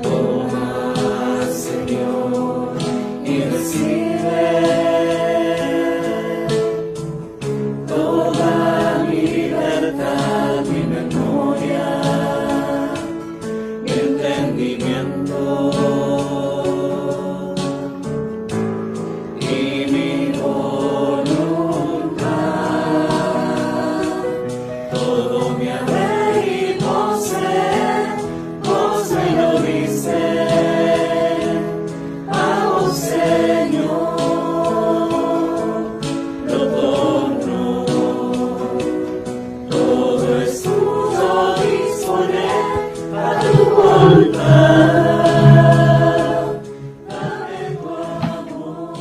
Toma, Señor, y recibe toda mi libertad, mi memoria, mi entendimiento y mi voluntad. Todo mi haber y poseer, vos me lo diste. A vos, Señor, lo torno. Todo es tuyo, disponer a tu voluntad. Dame tu amor,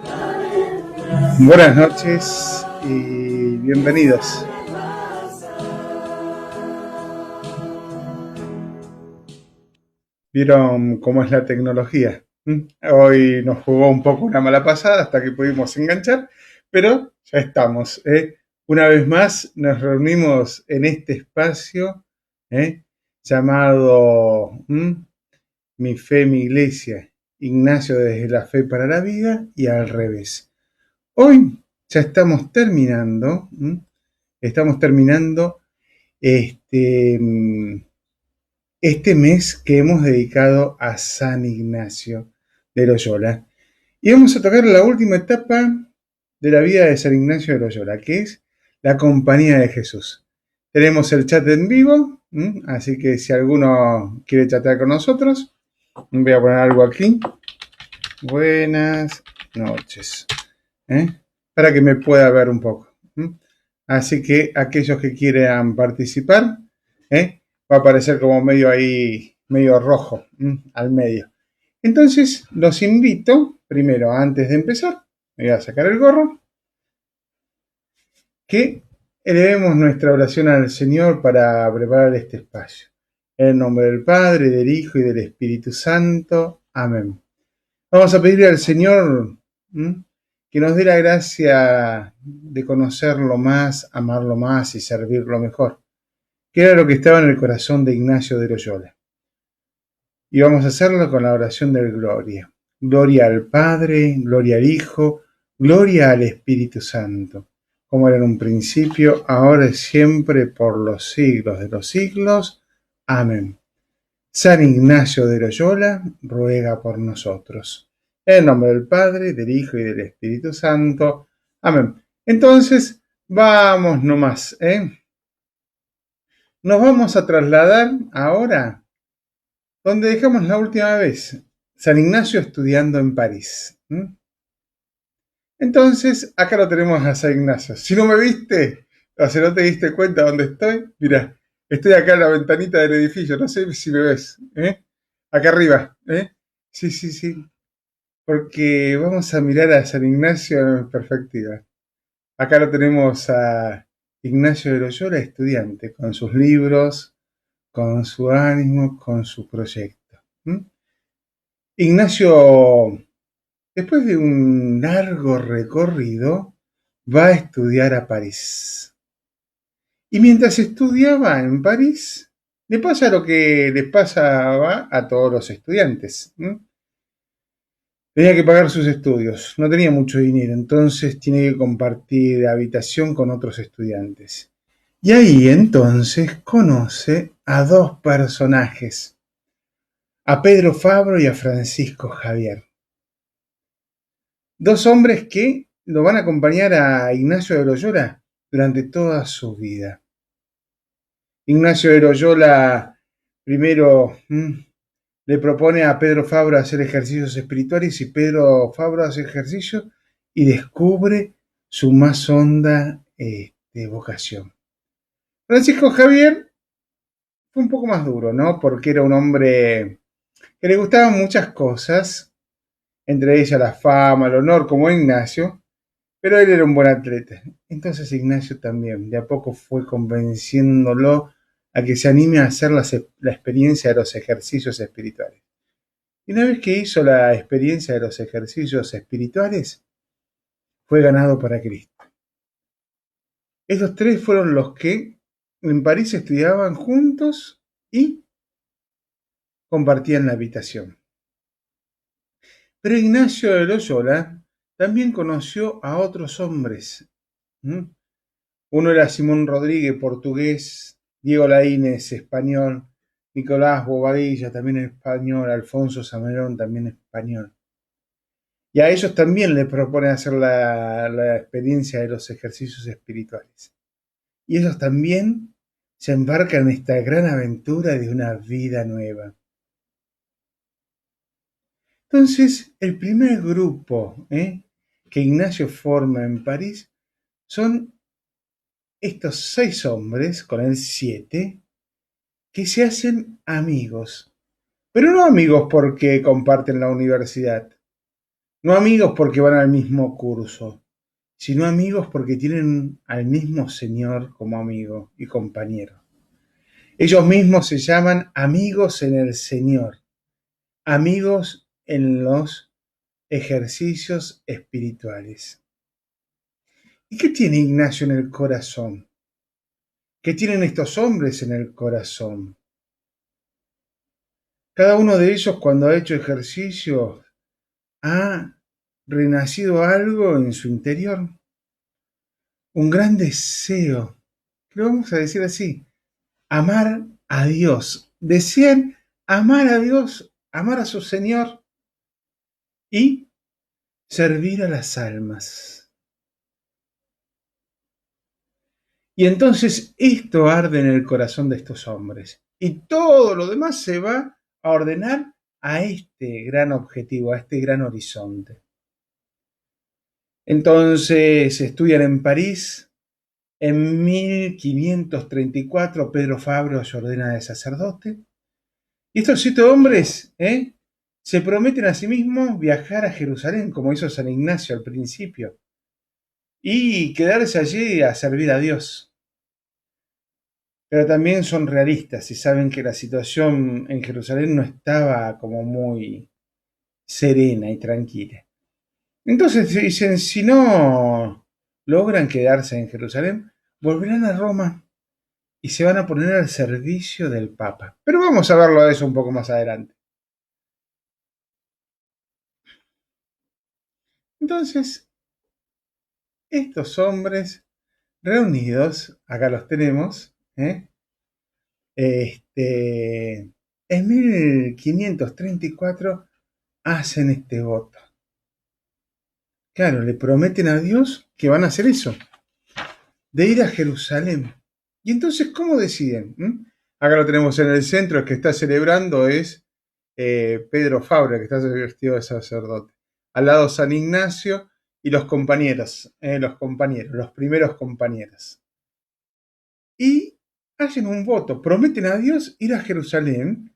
dame tu gracia. Buenas noches y bienvenidos. ¿Vieron cómo es la tecnología? Hoy nos jugó un poco una mala pasada hasta que pudimos enganchar, pero ya estamos. Una vez más nos reunimos en este espacio llamado Mi Fe, Mi Iglesia, Ignacio desde la Fe para la Vida y al revés. Hoy ya estamos terminando este mes que hemos dedicado a San Ignacio de Loyola. Y vamos a tocar la última etapa de la vida de San Ignacio de Loyola, que es la compañía de Jesús. Tenemos el chat en vivo, así que si alguno quiere chatear con nosotros, voy a poner algo aquí. Buenas noches. Para que me pueda ver un poco. Así que aquellos que quieran participar, va a aparecer como medio ahí, medio rojo, al medio. Entonces, los invito, primero, antes de empezar, me voy a sacar el gorro, que elevemos nuestra oración al Señor para preparar este espacio. En el nombre del Padre, del Hijo y del Espíritu Santo. Amén. Vamos a pedirle al Señor que nos dé la gracia de conocerlo más, amarlo más y servirlo mejor, que era lo que estaba en el corazón de Ignacio de Loyola. Y vamos a hacerlo con la oración del Gloria. Gloria al Padre, gloria al Hijo, gloria al Espíritu Santo, como era en un principio, ahora y siempre, por los siglos de los siglos. Amén. San Ignacio de Loyola ruega por nosotros. En el nombre del Padre, del Hijo y del Espíritu Santo. Amén. Entonces, vamos nomás, Nos vamos a trasladar ahora donde dejamos la última vez. San Ignacio estudiando en París. Entonces, acá lo tenemos a San Ignacio. Si no me viste, o si no te diste cuenta dónde estoy, mirá, estoy acá en la ventanita del edificio, no sé si me ves, acá arriba, Sí, porque vamos a mirar a San Ignacio en perspectiva. Acá lo tenemos a Ignacio de Loyola, estudiante, con sus libros, con su ánimo, con su proyecto. Ignacio, después de un largo recorrido, va a estudiar a París. Y mientras estudiaba en París, le pasa lo que le pasaba a todos los estudiantes. Tenía que pagar sus estudios, no tenía mucho dinero, entonces tiene que compartir habitación con otros estudiantes. Y ahí entonces conoce a dos personajes, a Pedro Fabro y a Francisco Javier. Dos hombres que lo van a acompañar a Ignacio de Loyola durante toda su vida. Ignacio de Loyola primero le propone a Pedro Fabro hacer ejercicios espirituales y Pedro Fabro hace ejercicios y descubre su más honda vocación. Francisco Javier fue un poco más duro, ¿no? Porque era un hombre que le gustaban muchas cosas, entre ellas la fama, el honor, como Ignacio, pero él era un buen atleta. Entonces Ignacio también, de a poco fue convenciéndolo a que se anime a hacer la experiencia de los ejercicios espirituales. Y una vez que hizo la experiencia de los ejercicios espirituales, fue ganado para Cristo. Estos tres fueron los que en París estudiaban juntos y compartían la habitación. Pero Ignacio de Loyola también conoció a otros hombres. Uno era Simón Rodríguez, portugués, Diego Laínez, español, Nicolás Bobadilla, también español, Alfonso Samerón, también español. Y a ellos también les propone hacer la experiencia de los ejercicios espirituales. Y ellos también se embarcan en esta gran aventura de una vida nueva. Entonces, el primer grupo que Ignacio forma en París son estos 6 hombres, con el 7, que se hacen amigos. Pero no amigos porque comparten la universidad, no amigos porque van al mismo curso, sino amigos porque tienen al mismo Señor como amigo y compañero. Ellos mismos se llaman amigos en el Señor, amigos en los ejercicios espirituales. ¿Y qué tiene Ignacio en el corazón? ¿Qué tienen estos hombres en el corazón? Cada uno de ellos, cuando ha hecho ejercicio, ha renacido algo en su interior, un gran deseo, lo vamos a decir así, amar a Dios. Desean amar a Dios, amar a su Señor y servir a las almas. Y entonces esto arde en el corazón de estos hombres. Y todo lo demás se va a ordenar a este gran objetivo, a este gran horizonte. Entonces estudian en París. En 1534 Pedro Fabro se ordena de sacerdote. Y estos 7 hombres se prometen a sí mismos viajar a Jerusalén, como hizo San Ignacio al principio, y quedarse allí a servir a Dios. Pero también son realistas y saben que la situación en Jerusalén no estaba como muy serena y tranquila. Entonces dicen, si no logran quedarse en Jerusalén, volverán a Roma y se van a poner al servicio del Papa. Pero vamos a verlo a eso un poco más adelante. Entonces, estos hombres reunidos, acá los tenemos, en 1534 hacen este voto. Claro, le prometen a Dios que van a hacer eso, de ir a Jerusalén. Y entonces, ¿cómo deciden? Acá lo tenemos en el centro, el que está celebrando es Pedro Fabra, que está vestido de sacerdote. Al lado San Ignacio y los compañeros, los primeros compañeros. Y hacen un voto, prometen a Dios ir a Jerusalén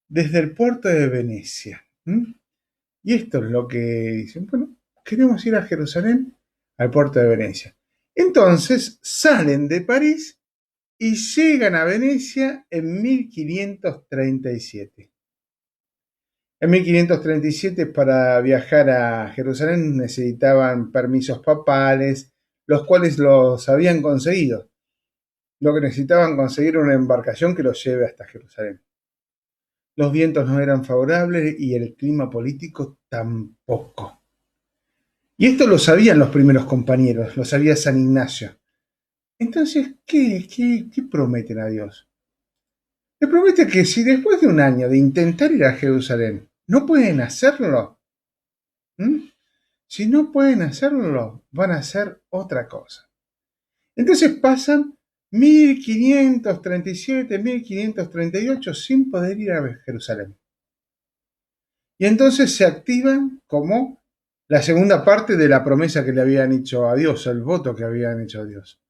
desde el puerto de Venecia. Y esto es lo que dicen, bueno, queremos ir a Jerusalén, al puerto de Venecia. Entonces salen de París y llegan a Venecia en 1537. En 1537 para viajar a Jerusalén necesitaban permisos papales, los cuales los habían conseguido. Lo que necesitaban conseguir una embarcación que los lleve hasta Jerusalén. Los vientos no eran favorables y el clima político tampoco. Y esto lo sabían los primeros compañeros, lo sabía San Ignacio. Entonces, ¿qué prometen a Dios? Le promete que si después de un año de intentar ir a Jerusalén no pueden hacerlo, si no pueden hacerlo, van a hacer otra cosa. Entonces pasan 1537, 1538 sin poder ir a Jerusalén. Y entonces se activan como la segunda parte de la promesa que le habían hecho a Dios, el voto que habían hecho a Dios.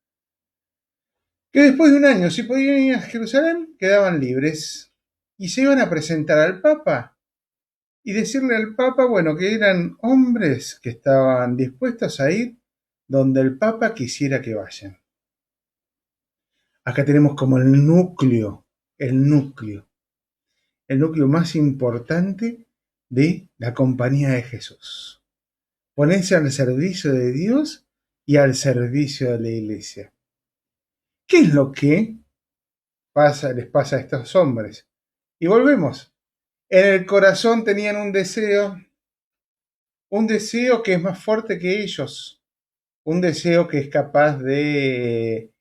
Que después de un año, si podían ir a Jerusalén, quedaban libres y se iban a presentar al Papa y decirle al Papa, bueno, que eran hombres que estaban dispuestos a ir donde el Papa quisiera que vayan. Acá tenemos como el núcleo más importante de la compañía de Jesús. Ponerse al servicio de Dios y al servicio de la iglesia. ¿Qué es lo que les pasa a estos hombres. Y volvemos. En el corazón tenían un deseo que es más fuerte que ellos, un deseo que es capaz de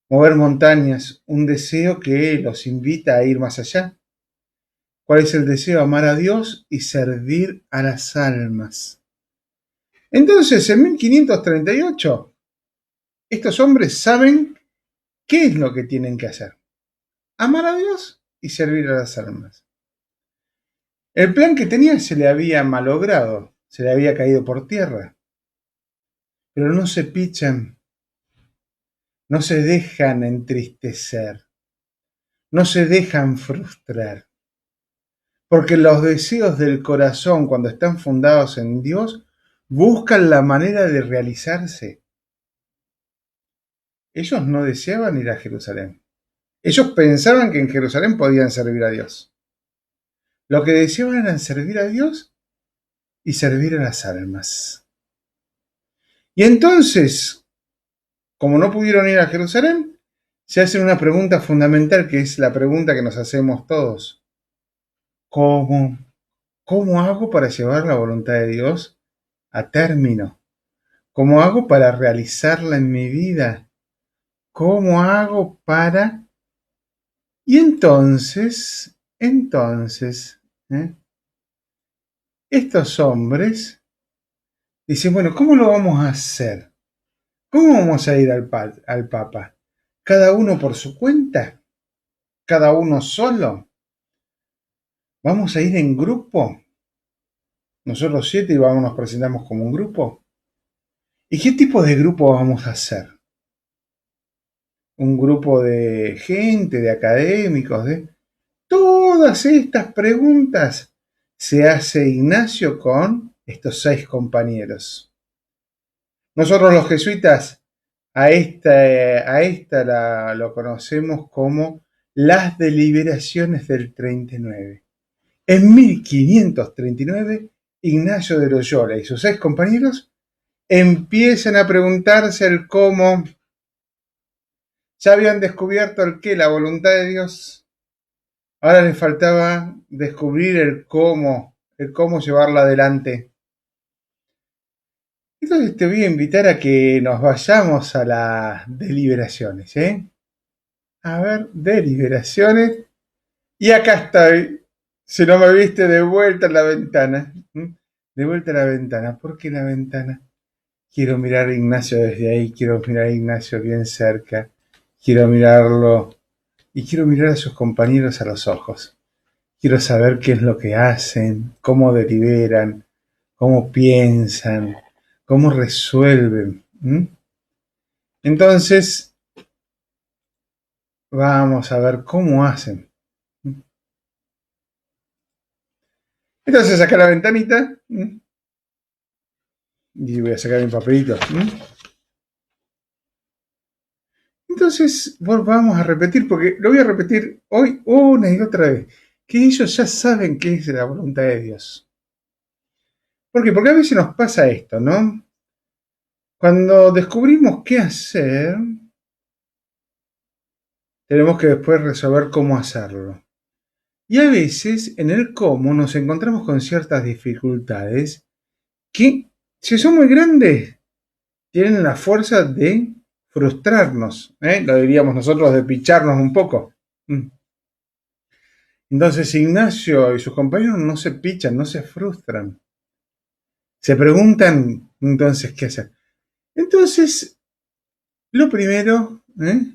mover montañas, un deseo que los invita a ir más allá. ¿Cuál es el deseo? Amar a Dios y servir a las almas. Entonces, en 1538, estos hombres saben qué es lo que tienen que hacer. Amar a Dios y servir a las almas. El plan que tenían se le había malogrado, se le había caído por tierra. Pero no se pichan, no se dejan entristecer, no se dejan frustrar. Porque los deseos del corazón, cuando están fundados en Dios, buscan la manera de realizarse. Ellos no deseaban ir a Jerusalén. Ellos pensaban que en Jerusalén podían servir a Dios. Lo que deseaban era servir a Dios y servir a las almas. Y entonces, como no pudieron ir a Jerusalén, se hacen una pregunta fundamental, que es la pregunta que nos hacemos todos. ¿Cómo hago para llevar la voluntad de Dios a término? ¿Cómo hago para realizarla en mi vida? ¿Cómo hago para...? Y entonces, estos hombres dicen, bueno, ¿cómo lo vamos a hacer? ¿Cómo vamos a ir al Papa? ¿Cada uno por su cuenta? ¿Cada uno solo? ¿Vamos a ir en grupo? Nosotros 7 y nos presentamos como un grupo. ¿Y qué tipo de grupo vamos a hacer? ¿Un grupo de gente, de académicos, de...? Todas estas preguntas se hace Ignacio con estos 6 compañeros. Nosotros los jesuitas a esta lo conocemos como las deliberaciones del 39. En 1539, Ignacio de Loyola y sus 6 compañeros empiezan a preguntarse el cómo. Ya habían descubierto el qué, la voluntad de Dios. Ahora les faltaba descubrir el cómo llevarla adelante. Entonces te voy a invitar a que nos vayamos a las deliberaciones, A ver, deliberaciones. Y acá estoy. Si no me viste, de vuelta a la ventana. De vuelta a la ventana. ¿Por qué la ventana? Quiero mirar a Ignacio desde ahí, quiero mirar a Ignacio bien cerca, quiero mirarlo y quiero mirar a sus compañeros a los ojos. Quiero saber qué es lo que hacen, cómo deliberan, cómo piensan, cómo resuelven. Entonces, vamos a ver cómo hacen. Entonces, saca la ventanita y voy a sacar mi papelito. Entonces, vamos a repetir, porque lo voy a repetir hoy una y otra vez, que ellos ya saben qué es la voluntad de Dios. ¿Por qué? Porque a veces nos pasa esto, ¿no? Cuando descubrimos qué hacer, tenemos que después resolver cómo hacerlo. Y a veces en el cómo nos encontramos con ciertas dificultades que, si son muy grandes, tienen la fuerza de frustrarnos, lo diríamos nosotros, de picharnos un poco. Entonces Ignacio y sus compañeros no se pichan, no se frustran. Se preguntan entonces qué hacer. Entonces, lo primero es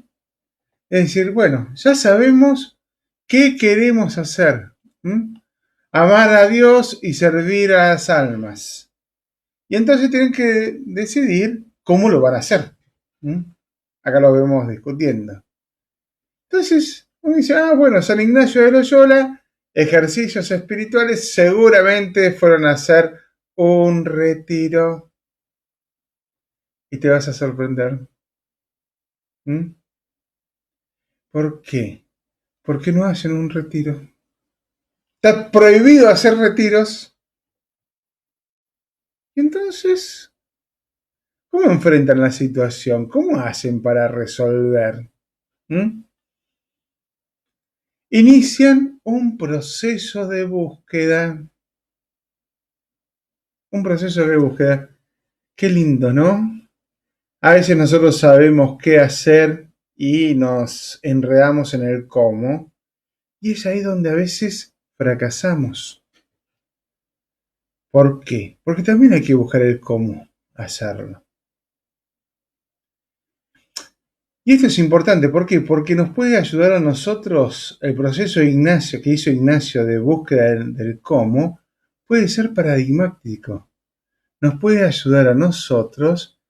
decir, bueno, ya sabemos qué queremos hacer. Amar a Dios y servir a las almas. Y entonces tienen que decidir cómo lo van a hacer. Acá lo vemos discutiendo. Entonces, uno dice, bueno, San Ignacio de Loyola, ejercicios espirituales, seguramente fueron a hacer un retiro. Y te vas a sorprender. ¿Por qué? ¿Por qué no hacen un retiro? Está prohibido hacer retiros. Y entonces, ¿cómo enfrentan la situación? ¿Cómo hacen para resolver? inician un proceso de búsqueda. Un proceso de búsqueda. Qué lindo, ¿no? A veces nosotros sabemos qué hacer y nos enredamos en el cómo. Y es ahí donde a veces fracasamos. ¿Por qué? Porque también hay que buscar el cómo hacerlo. Y esto es importante, ¿por qué? Porque nos puede ayudar a nosotros el proceso de Ignacio, que hizo Ignacio de búsqueda del cómo, puede ser paradigmático. Nos puede ayudar a nosotros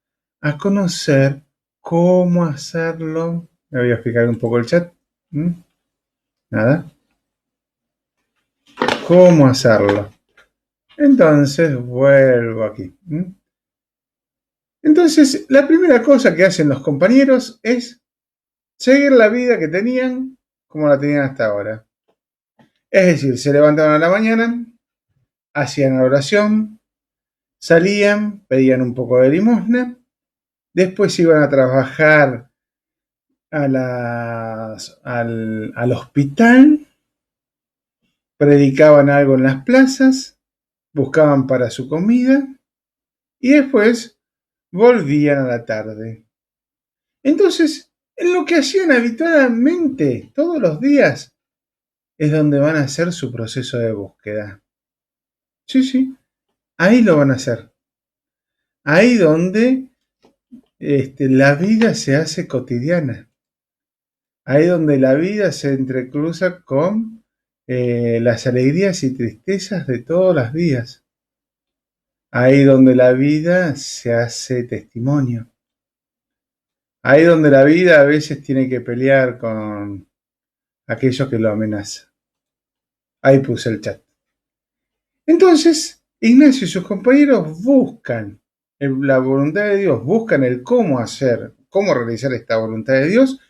a conocer cómo hacerlo. Me voy a explicar un poco el chat. Nada. ¿Cómo hacerlo? Entonces vuelvo aquí. Entonces, la primera cosa que hacen los compañeros es seguir la vida que tenían como la tenían hasta ahora. Es decir, se levantaban a la mañana, hacían oración, salían, pedían un poco de limosna, después iban a trabajar al hospital, predicaban algo en las plazas, buscaban para su comida y después volvían a la tarde. Entonces, en lo que hacían habitualmente todos los días es donde van a hacer su proceso de búsqueda. Sí, sí, ahí lo van a hacer. Ahí donde la vida se hace cotidiana. Ahí donde la vida se entrecruza con las alegrías y tristezas de todos los días. Ahí donde la vida se hace testimonio. Ahí donde la vida a veces tiene que pelear con aquello que lo amenaza. Ahí puse el chat. Entonces, Ignacio y sus compañeros buscan la voluntad de Dios, buscan el cómo hacer, cómo realizar esta voluntad de Dios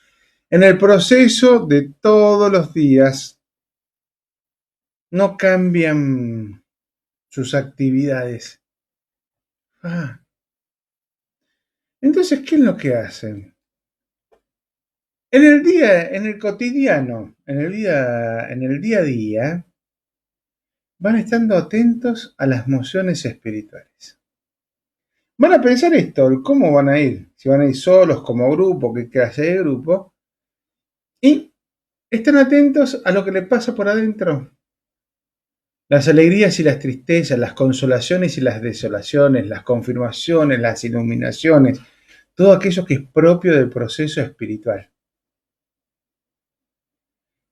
en el proceso de todos los días. No cambian sus actividades. Entonces, ¿qué es lo que hacen? En el día, en el cotidiano, en el día a día, van estando atentos a las mociones espirituales. Van a pensar esto, cómo van a ir, si van a ir solos, como grupo, qué clase de grupo, y están atentos a lo que le pasa por adentro. Las alegrías y las tristezas, las consolaciones y las desolaciones, las confirmaciones, las iluminaciones, todo aquello que es propio del proceso espiritual.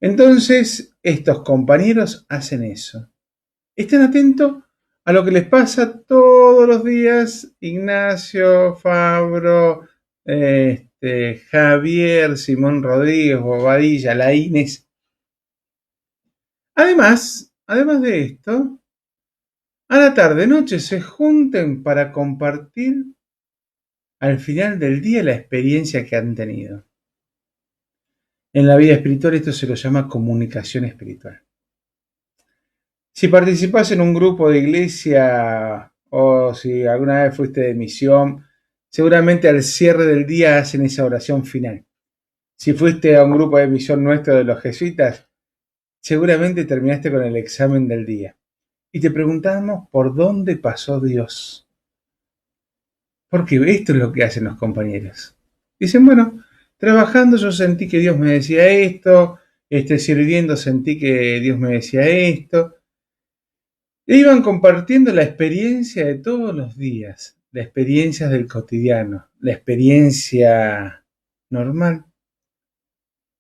Entonces, estos compañeros hacen eso. Estén atentos a lo que les pasa todos los días. Ignacio, Fabro, Javier, Simón Rodríguez, Bobadilla, la Inés. Además de esto, a la tarde-noche se junten para compartir al final del día la experiencia que han tenido. En la vida espiritual esto se lo llama comunicación espiritual. Si participás en un grupo de iglesia o si alguna vez fuiste de misión, seguramente al cierre del día hacen esa oración final. Si fuiste a un grupo de misión nuestro de los jesuitas, seguramente terminaste con el examen del día. Y te preguntamos por dónde pasó Dios. Porque esto es lo que hacen los compañeros. Dicen, bueno, trabajando yo sentí que Dios me decía esto, sirviendo sentí que Dios me decía esto. E iban compartiendo la experiencia de todos los días, la experiencia del cotidiano, la experiencia normal,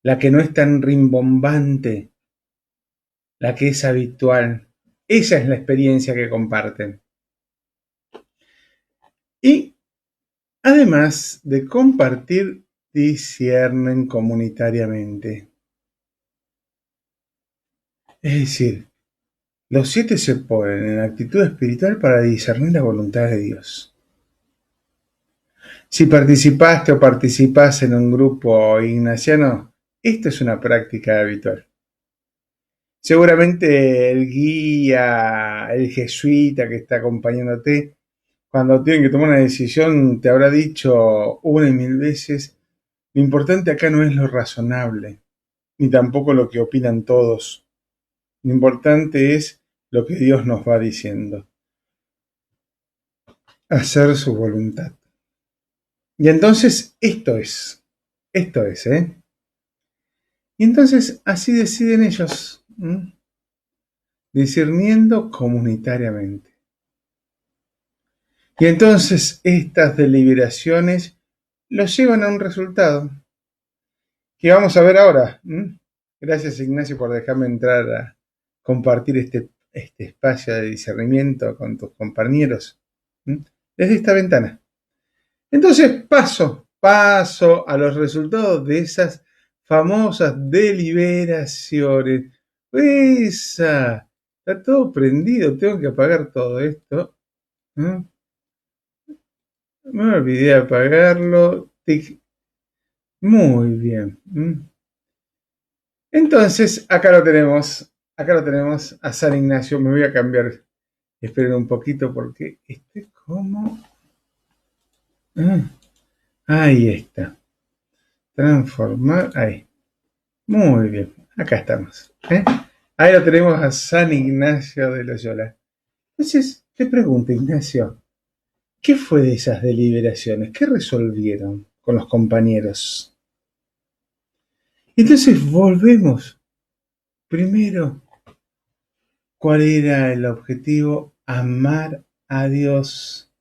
la que no es tan rimbombante, la que es habitual. Esa es la experiencia que comparten. Y además de compartir, disciernen comunitariamente. Es decir, los 7 se ponen en actitud espiritual para discernir la voluntad de Dios. Si participaste o participás en un grupo ignaciano, esto es una práctica habitual. Seguramente el guía, el jesuita que está acompañándote, cuando tienen que tomar una decisión, te habrá dicho una y mil veces, lo importante acá no es lo razonable, ni tampoco lo que opinan todos. Lo importante es lo que Dios nos va diciendo. Hacer su voluntad. Y entonces esto es, ¿eh? Y entonces así deciden ellos, discerniendo comunitariamente. Y entonces estas deliberaciones los llevan a un resultado que vamos a ver ahora. Gracias, Ignacio, por dejarme entrar a compartir este espacio de discernimiento con tus compañeros desde esta ventana. Entonces paso a los resultados de esas famosas deliberaciones. Está todo prendido, tengo que apagar todo esto. Me olvidé de apagarlo. Muy bien. Entonces, acá lo tenemos a San Ignacio. Me voy a cambiar. Esperen un poquito porque estoy como... ahí está. Transformar, ahí. Muy bien, acá estamos. Ahí lo tenemos a San Ignacio de Loyola. Entonces, te pregunto, Ignacio, ¿qué fue de esas deliberaciones? ¿Qué resolvieron con los compañeros? Entonces volvemos. Primero, ¿cuál era el objetivo? Amar a Dios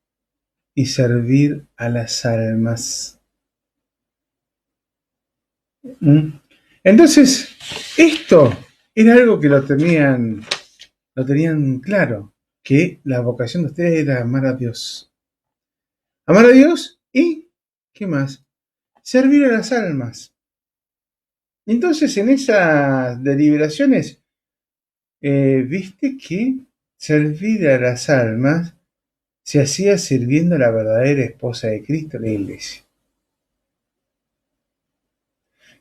y servir a las almas. Entonces, esto era algo que lo tenían claro, que la vocación de ustedes era amar a Dios. Amar a Dios y, ¿qué más? Servir a las almas. Entonces, en esas deliberaciones, viste que servir a las almas se hacía sirviendo a la verdadera esposa de Cristo, la Iglesia.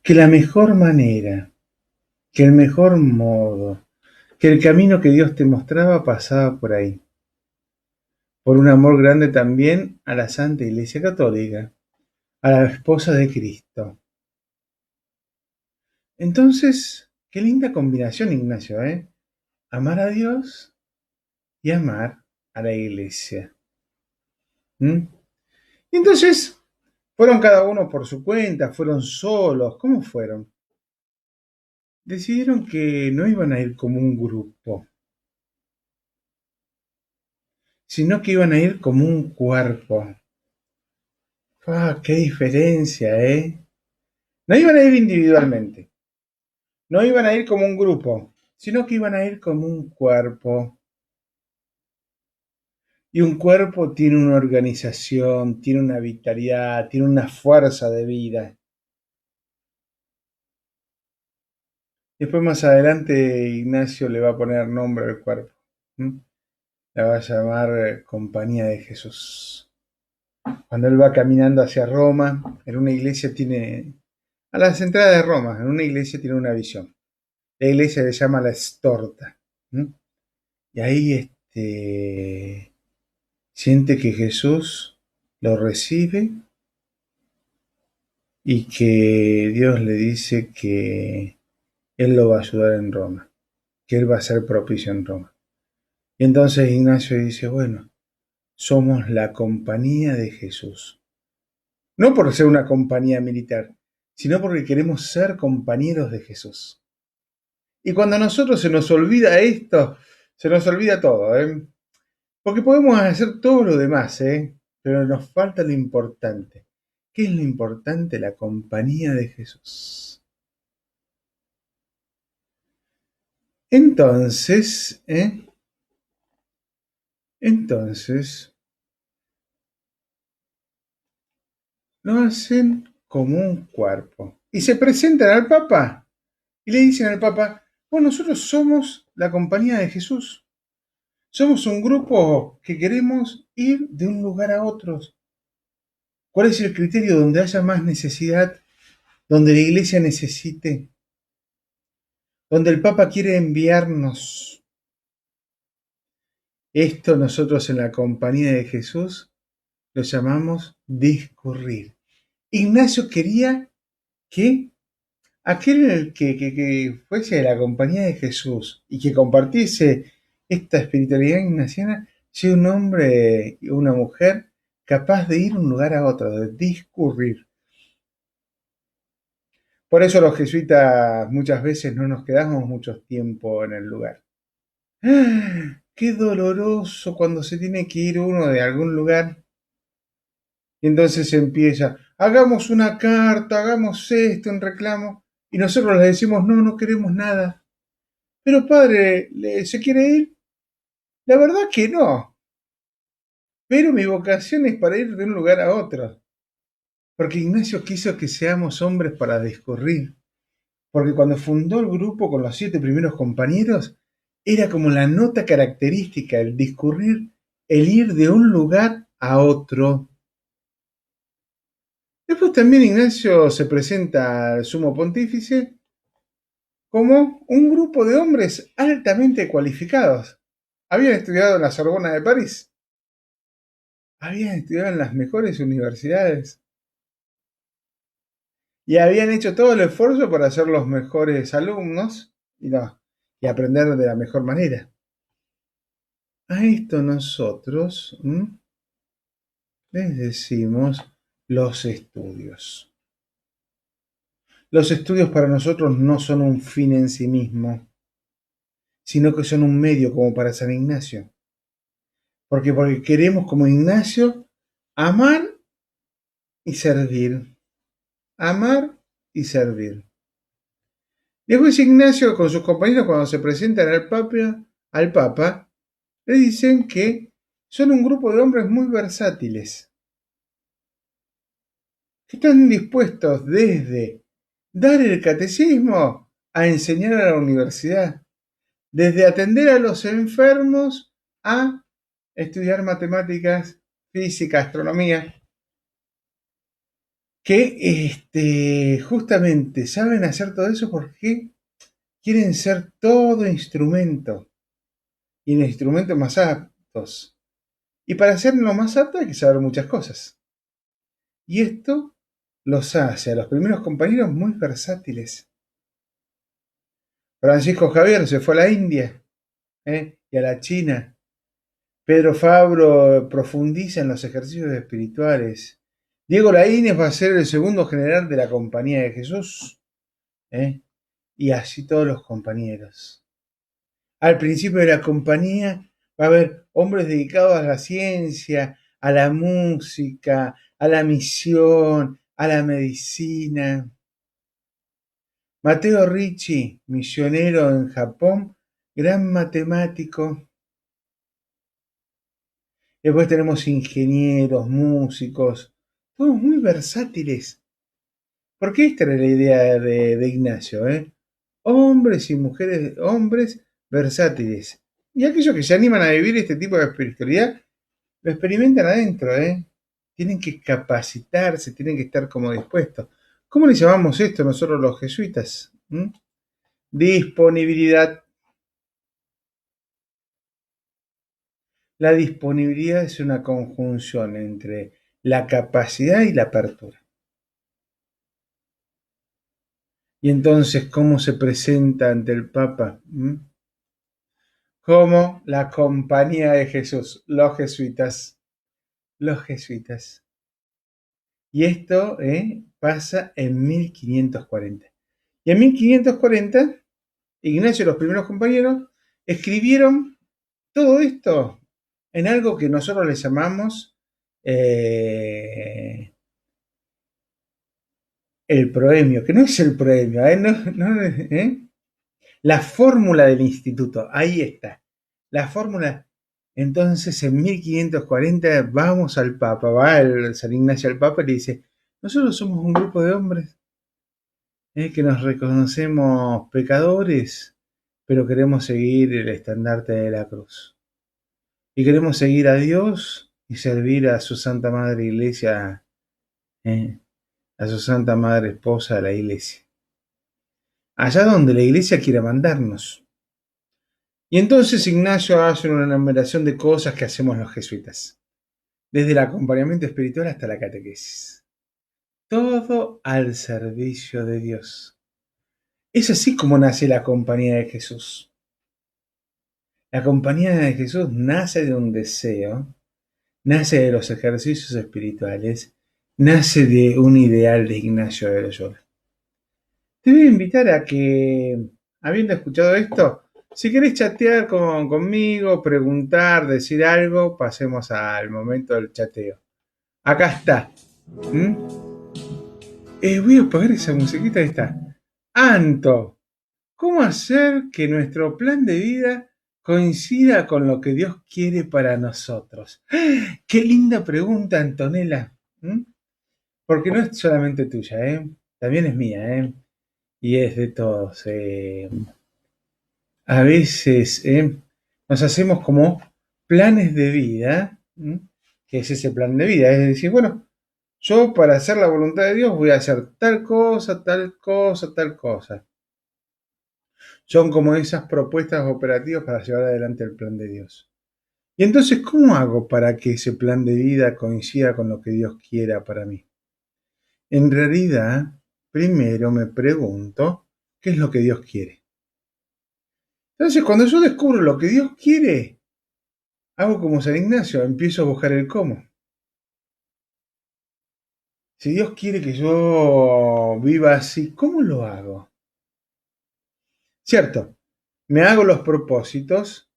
Que la mejor manera, que el mejor modo, que el camino que Dios te mostraba pasaba por ahí. Por un amor grande también a la Santa Iglesia Católica, a la esposa de Cristo. Entonces, qué linda combinación, Ignacio, ¿eh? Amar a Dios y amar a la Iglesia. Y entonces, fueron cada uno por su cuenta, fueron solos, ¿cómo fueron? Decidieron que no iban a ir como un grupo, sino que iban a ir como un cuerpo. ¡Qué diferencia, eh! No iban a ir individualmente, no iban a ir como un grupo, sino que iban a ir como un cuerpo. Y un cuerpo tiene una organización, tiene una vitalidad, tiene una fuerza de vida. Después más adelante Ignacio le va a poner nombre al cuerpo. La va a llamar Compañía de Jesús. Cuando él va caminando hacia Roma, en una iglesia a las entradas de Roma, en una iglesia tiene una visión. La iglesia le llama la Estorta. Y ahí siente que Jesús lo recibe y que Dios le dice que Él lo va a ayudar en Roma, que Él va a ser propicio en Roma. Y entonces Ignacio dice, bueno, somos la compañía de Jesús. No por ser una compañía militar, sino porque queremos ser compañeros de Jesús. Y cuando a nosotros se nos olvida esto, se nos olvida todo, porque podemos hacer todo lo demás, pero nos falta lo importante. ¿Qué es lo importante? La compañía de Jesús. Entonces, lo hacen como un cuerpo. Y se presentan al Papa y le dicen al Papa, bueno, nosotros somos la compañía de Jesús. Somos un grupo que queremos ir de un lugar a otro. ¿Cuál es el criterio donde haya más necesidad? Donde la iglesia necesite. Donde el Papa quiere enviarnos. Esto nosotros en la compañía de Jesús lo llamamos discurrir. Ignacio quería que aquel que fuese de la compañía de Jesús y que compartiese esta espiritualidad ignaciana, sea un hombre y una mujer capaz de ir de un lugar a otro, de discurrir. Por eso los jesuitas muchas veces no nos quedamos mucho tiempo en el lugar. ¡Ah! Qué doloroso cuando se tiene que ir uno de algún lugar y entonces empieza, hagamos una carta, hagamos esto, un reclamo, y nosotros le decimos, no, no queremos nada. Pero padre, ¿se quiere ir? La verdad que no, pero mi vocación es para ir de un lugar a otro, porque Ignacio quiso que seamos hombres para discurrir, porque cuando fundó el grupo con los 7 primeros compañeros, era como la nota característica, el discurrir, el ir de un lugar a otro. Después también Ignacio se presenta al sumo pontífice como un grupo de hombres altamente cualificados. Habían estudiado en la Sorbona de París, habían estudiado en las mejores universidades y habían hecho todo el esfuerzo para ser los mejores alumnos y, no, y aprender de la mejor manera. A esto nosotros les decimos los estudios. Los estudios para nosotros no son un fin en sí mismo, sino que son un medio como para San Ignacio. Porque queremos como Ignacio amar y servir. Amar y servir. Después Ignacio con sus compañeros cuando se presentan al Papa, le dicen que son un grupo de hombres muy versátiles, que están dispuestos desde dar el catecismo a enseñar a la universidad, desde atender a los enfermos a estudiar matemáticas, física, astronomía, que justamente saben hacer todo eso porque quieren ser todo instrumento y los instrumentos más aptos. Y para hacerlo más apto hay que saber muchas cosas. Y esto los hace a los primeros compañeros muy versátiles. Francisco Javier se fue a la India y a la China. Pedro Fabro profundiza en los ejercicios espirituales. Diego Laínez va a ser el segundo general de la Compañía de Jesús. Y así todos los compañeros. Al principio de la compañía va a haber hombres dedicados a la ciencia, a la música, a la misión, a la medicina. Matteo Ricci, misionero en Japón, gran matemático. Después tenemos ingenieros, músicos, todos muy versátiles. Porque esta era la idea de Ignacio, hombres y mujeres, hombres versátiles. Y aquellos que se animan a vivir este tipo de espiritualidad, lo experimentan adentro, Tienen que capacitarse, tienen que estar como dispuestos. ¿Cómo le llamamos esto nosotros los jesuitas? Disponibilidad. La disponibilidad es una conjunción entre la capacidad y la apertura. Y entonces, ¿cómo se presenta ante el Papa? Como la compañía de Jesús, los jesuitas. Los jesuitas. Y esto pasa en 1540. Y en 1540, Ignacio y los primeros compañeros escribieron todo esto en algo que nosotros le llamamos el proemio, que no es el proemio, la fórmula del instituto, ahí está. La fórmula. Entonces, en 1540 vamos al Papa, va el San Ignacio al Papa y le dice, nosotros somos un grupo de hombres que nos reconocemos pecadores, pero queremos seguir el estandarte de la cruz. Y queremos seguir a Dios y servir a su Santa Madre Iglesia, a su Santa Madre Esposa de la Iglesia. Allá donde la Iglesia quiera mandarnos. Y entonces Ignacio hace una enumeración de cosas que hacemos los jesuitas, desde el acompañamiento espiritual hasta la catequesis. Todo al servicio de Dios. Es así como nace la compañía de Jesús. La compañía de Jesús nace de un deseo, nace de los ejercicios espirituales, nace de un ideal de Ignacio de Loyola. Te voy a invitar a que, habiendo escuchado esto, si querés chatear conmigo, preguntar, decir algo, pasemos al momento del chateo. Acá está. ¿Mm? Voy a apagar esa musiquita. Ahí está. Anto, ¿cómo hacer que nuestro plan de vida coincida con lo que Dios quiere para nosotros? Qué linda pregunta, Antonella. ¿Mm? Porque no es solamente tuya, ¿eh? También es mía, ¿eh? Y es de todos. A veces nos hacemos como planes de vida, ¿m? Que es ese plan de vida, es decir, bueno, yo para hacer la voluntad de Dios voy a hacer tal cosa, tal cosa, tal cosa. Son como esas propuestas operativas para llevar adelante el plan de Dios. Y entonces, ¿cómo hago para que ese plan de vida coincida con lo que Dios quiera para mí? En realidad, primero me pregunto, ¿qué es lo que Dios quiere? Entonces, cuando yo descubro lo que Dios quiere, hago como San Ignacio, empiezo a buscar el cómo. Si Dios quiere que yo viva así, ¿cómo lo hago? Cierto, me hago los propósitos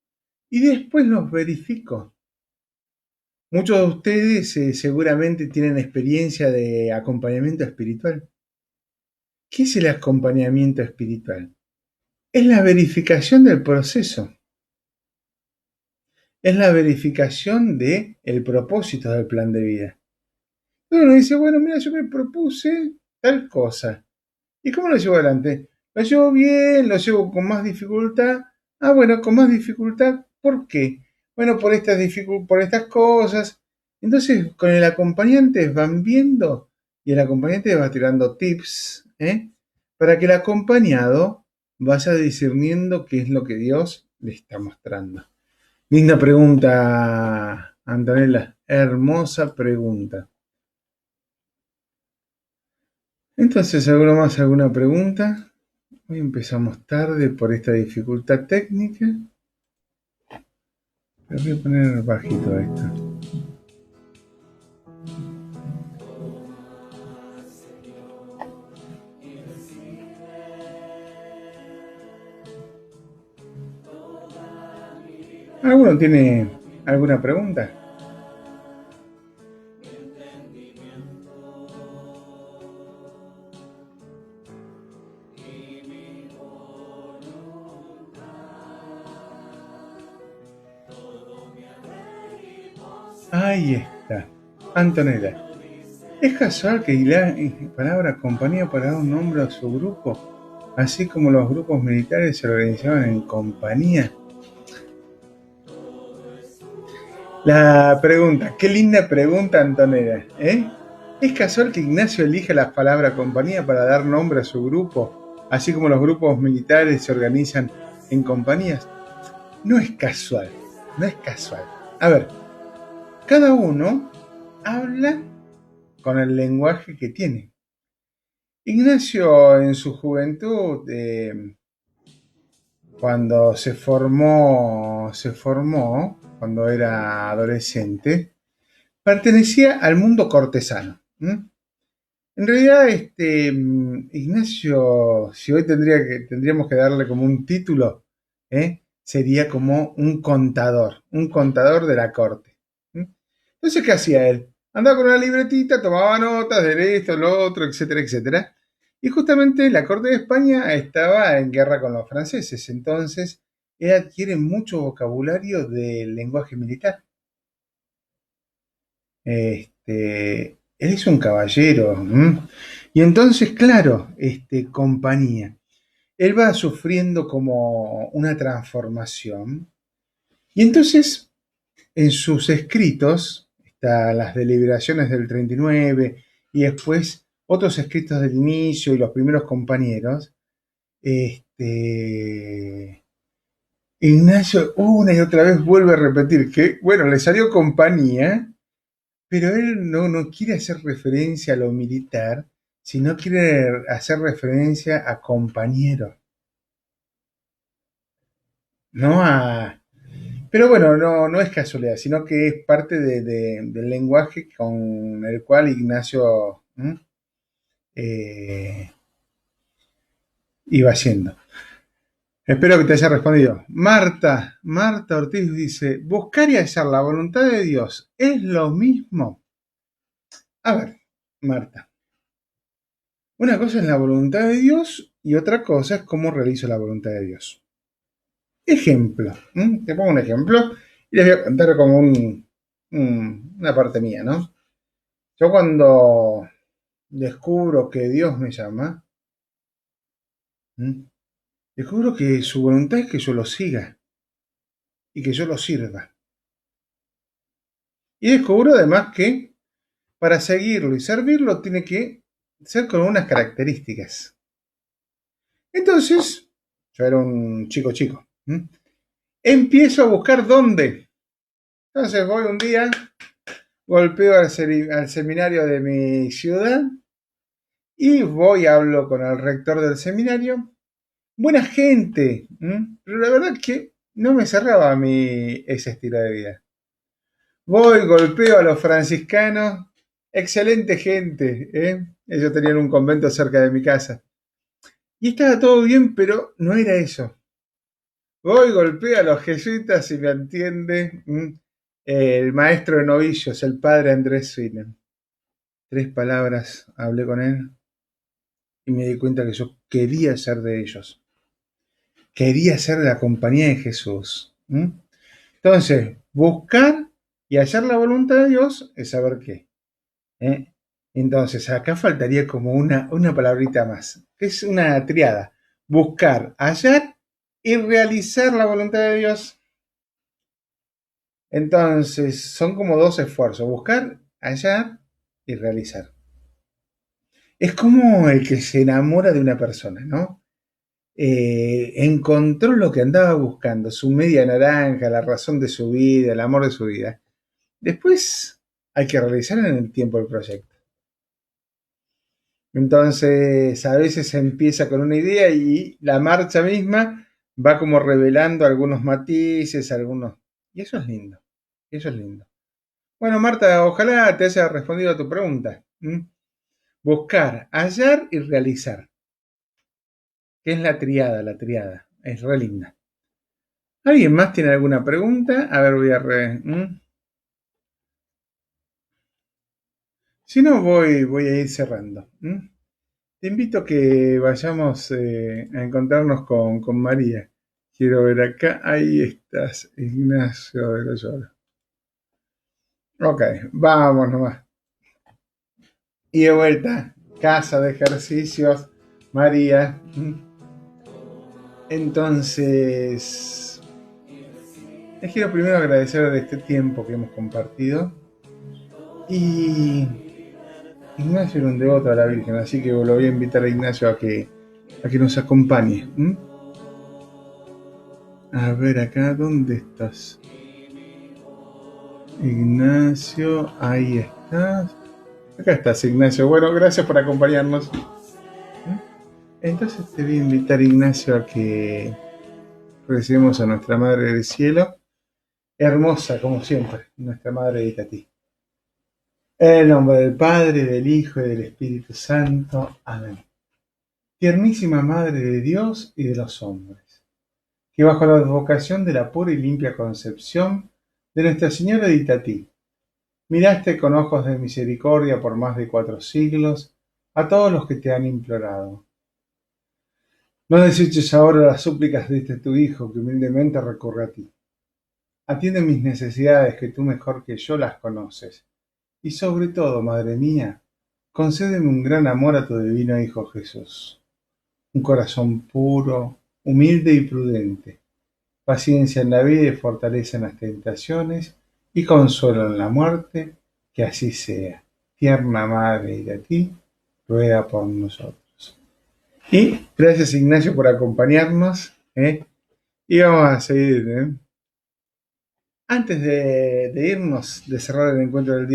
y después los verifico. Muchos de ustedes seguramente tienen experiencia de acompañamiento espiritual. ¿Qué es el acompañamiento espiritual? Es la verificación del proceso, es la verificación del propósito del plan de vida. Uno dice, bueno, mira, yo me propuse tal cosa. ¿Y cómo lo llevo adelante? ¿Lo llevo bien? ¿Lo llevo con más dificultad? Ah, bueno, con más dificultad, ¿por qué? Bueno, por estas cosas. Entonces, con el acompañante van viendo y el acompañante va tirando tips, para que el acompañado vaya discerniendo qué es lo que Dios le está mostrando. Linda pregunta, Antonella. Hermosa pregunta. Entonces, ¿alguna pregunta? Hoy empezamos tarde por esta dificultad técnica. Pero voy a poner bajito esto. ¿Alguno tiene alguna pregunta? Ahí está. Antonella. ¿Es casual que la palabra compañía para dar un nombre a su grupo, así como los grupos militares se organizaban en compañía? La pregunta, qué linda pregunta, Antonella, ¿eh? ¿Es casual que Ignacio elija la palabra compañía para dar nombre a su grupo, así como los grupos militares se organizan en compañías? No es casual, no es casual. A ver, cada uno habla con el lenguaje que tiene. Ignacio en su juventud, cuando se formó, cuando era adolescente, pertenecía al mundo cortesano. En realidad, Ignacio, si hoy tendríamos que darle como un título, sería como un contador de la corte. Entonces, ¿qué hacía él? Andaba con una libretita, tomaba notas de esto, lo otro, etcétera, etcétera. Y justamente la corte de España estaba en guerra con los franceses, entonces él adquiere mucho vocabulario del lenguaje militar. Él es un caballero. Y entonces, claro, compañía. Él va sufriendo como una transformación. Y entonces, en sus escritos, está las deliberaciones del 39 y después otros escritos del inicio y los primeros compañeros, Ignacio una y otra vez vuelve a repetir que, bueno, le salió compañía, pero él no quiere hacer referencia a lo militar, sino quiere hacer referencia a compañero, no a... Pero bueno, no es casualidad, sino que es parte del lenguaje con el cual Ignacio eh, iba haciendo. Espero que te haya respondido. Marta Ortiz dice, buscar y hallar la voluntad de Dios es lo mismo. A ver, Marta, una cosa es la voluntad de Dios y otra cosa es cómo realizo la voluntad de Dios. Ejemplo, te pongo un ejemplo y les voy a contar como una parte mía, ¿no? Yo cuando descubro que Dios me llama, ¿m? Descubro que su voluntad es que yo lo siga y que yo lo sirva. Y descubro además que para seguirlo y servirlo tiene que ser con unas características. Entonces, yo era un chico. Empiezo a buscar dónde. Entonces voy un día, golpeo al seminario de mi ciudad y voy, hablo con el rector del seminario. Buena gente, pero la verdad es que no me cerraba a mí ese estilo de vida. Voy, golpeo a los franciscanos, excelente gente, ellos tenían un convento cerca de mi casa. Y estaba todo bien, pero no era eso. Voy, golpeo a los jesuitas y me entiende el maestro de novicios, el padre Andrés Swinen. 3 palabras hablé con él y me di cuenta que yo quería ser de ellos. Quería ser de la compañía de Jesús. Entonces, buscar y hallar la voluntad de Dios es saber qué. Entonces, acá faltaría como una palabrita más, que es una triada. Buscar, hallar y realizar la voluntad de Dios. Entonces, son como 2 esfuerzos, buscar, hallar y realizar. Es como el que se enamora de una persona, ¿no? Encontró lo que andaba buscando, su media naranja, la razón de su vida, el amor de su vida. Después hay que realizar en el tiempo el proyecto. Entonces, a veces se empieza con una idea y la marcha misma va como revelando algunos matices, algunos... Y eso es lindo, eso es lindo. Bueno, Marta, ojalá te haya respondido a tu pregunta. Buscar, hallar y realizar. ¿Qué es la triada? Es re linda. ¿Alguien más tiene alguna pregunta? A ver, voy a Si no, voy a ir cerrando. Te invito a que vayamos a encontrarnos con María. Quiero ver acá. Ahí estás, Ignacio de Loyola. Ok, vamos nomás. Y de vuelta, casa de ejercicios, María. Entonces, les quiero primero agradecer de este tiempo que hemos compartido. Y Ignacio era un devoto a la Virgen, así que lo voy a invitar a Ignacio a que nos acompañe. A ver acá, ¿dónde estás? Ignacio, ahí estás. Acá estás, Ignacio. Bueno, gracias por acompañarnos. Entonces te voy a invitar, Ignacio, a que recibamos a nuestra Madre del Cielo, hermosa como siempre, nuestra Madre de Itatí. En el nombre del Padre, del Hijo y del Espíritu Santo. Amén. Tiernísima Madre de Dios y de los hombres, que bajo la advocación de la pura y limpia concepción de Nuestra Señora de Itatí, miraste con ojos de misericordia por más de 4 siglos a todos los que te han implorado. No deseches ahora las súplicas de este tu Hijo, que humildemente recurre a ti. Atiende mis necesidades, que tú mejor que yo las conoces. Y sobre todo, Madre mía, concédeme un gran amor a tu divino Hijo Jesús. Un corazón puro, humilde y prudente, paciencia en la vida y fortaleza en las tentaciones, y consuelo en la muerte, que así sea. Tierna Madre de ti, ruega por nosotros. Y gracias, Ignacio, por acompañarnos. Y vamos a seguir. Antes de irnos, de cerrar el encuentro del día